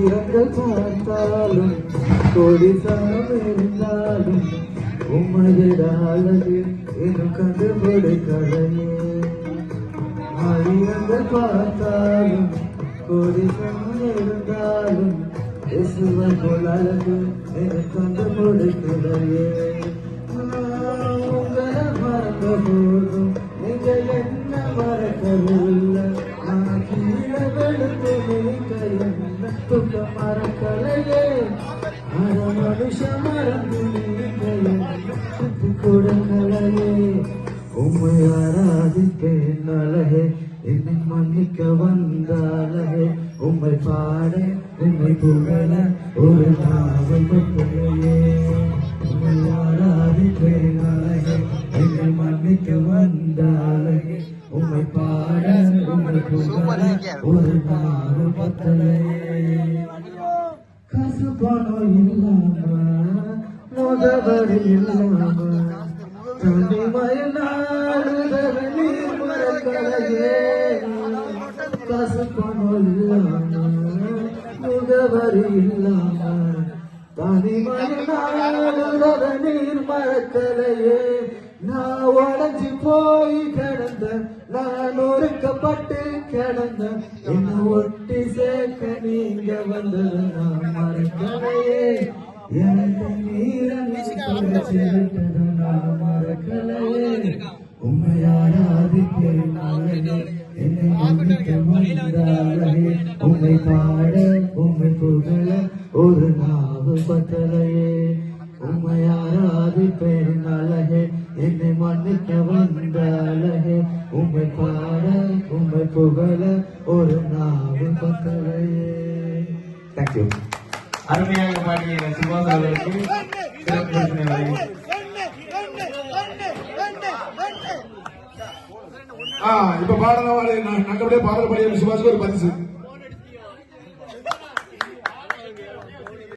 ஆயிரங்கள் பார்த்தாலும் கோடி சனம் இருந்தாலும் உம்மதிட அழகு இன்னும் கண்டுபிடிக்கலையே. ஆயிரங்கள் பார்த்தாலும் கோடி சனம் இருந்தாலும் இயேசுவை போல் அழகு இன்னும் கண்டுபிடிக்கலையே. உங்களை மறந்த போதும் நீங்க என்ன மறக்கவில்லை. நான் கீழே வெளுத்து நீங்க என்ன துக்க மறக்கலையே. அட மனுஷ மறந்து நீங்க என்ன சுத்தி கொடுக்கலையே. உம்மை ஆராதிப்பேன் அழகே, என்னை மன்னிக்க வந்தாலே. உம்மை பாட உம்மை புகழ ஒரு நாவல் மட்டுமே. உம்மை ஆராதிப்பேன் அழகே, என்னை மன்னிக்க வந்தாலே. உம்மை பாட உம்மை புகழ ஒரு நாவல் பத்தலையே. காசு பணம் இல்லாம முகவரி இல்லாம தனிமையினால் உதவி நீர் மறக்கலையே. காசு பணம் இல்லாம முகவரி இல்லாம தனிமையினால் உதவி நீர் மறக்கலையே. நான் உடஞ்சி போய் கிடந்த, நான் ஒருக்கப்பட்டு கிடந்த, என்ன ஒட்டி சேர்க்க நீங்க வந்தது நான் மறக்கலையே. எனக்கு நீரணிச்சிருக்கது நான் மறக்கலையே. உம்மை ஆராதிப்பேன் அழகே, என்னை மன்னிக்க வந்தாலே. உம்மை பாட உம்மை புகழ ஒரு நாவு பத்தலையே. உம்மை ஆராதிப்பேன் அழகே, என்னை மன்னிக்க வந்தாலே. உம்மை பாட உம்மை புகழ ஒரு நாவு பத்தலையே. தேங்க்யூ. அருமையாக பாடிய சுபாஷ் அவர்களுக்கு இப்ப பாடல நல்லபடியா பாடல் பாடிய சுபாஷுக்கு ஒரு பரிசு.